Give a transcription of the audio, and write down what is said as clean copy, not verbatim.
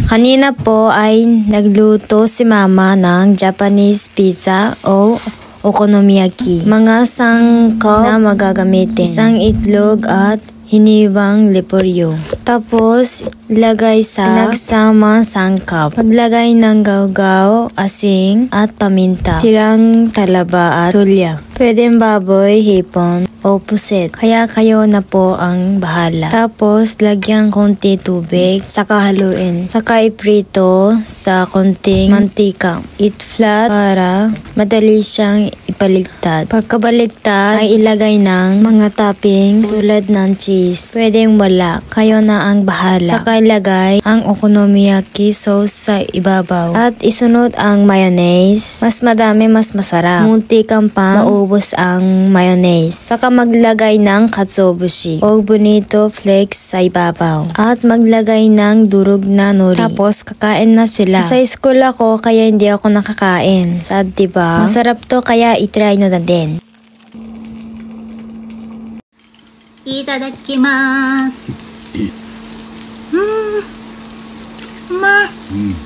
Kanina po ay nagluto si mama ng Japanese pizza o okonomiyaki. Mga sangkap na magagamitin. Isang itlog at hiniwang repolyo. Tapos, ilagay sa pinagsama sangkap. Maglagay ng gawgaw, asing, at paminta. Tirang talaba at tulya. Pwedeng baboy, hipon, o puset. Kaya kayo na po ang bahala. Tapos, lagyan konti tubig, saka haluin. Saka iprito sa konting mantika. Eat flat para madali siyang ipaligtad. Pagkabaligtad, ay ilagay ng mga toppings tulad ng cheese. Pwedeng wala. Kayo na ang bahala. Saka ilagay ang okonomiyaki sauce sa ibabaw. At isunod ang mayonnaise. Mas madami, mas masarap. Munti kang pa maubos ang mayonnaise. Saka maglagay ng katsuobushi o bonito flakes sa ibabaw. At maglagay ng durog na nori. Tapos kakain na sila. Sa school ako kaya hindi ako nakakain. Sad diba? Masarap to kaya itry nyo na din. いただきます。うまい。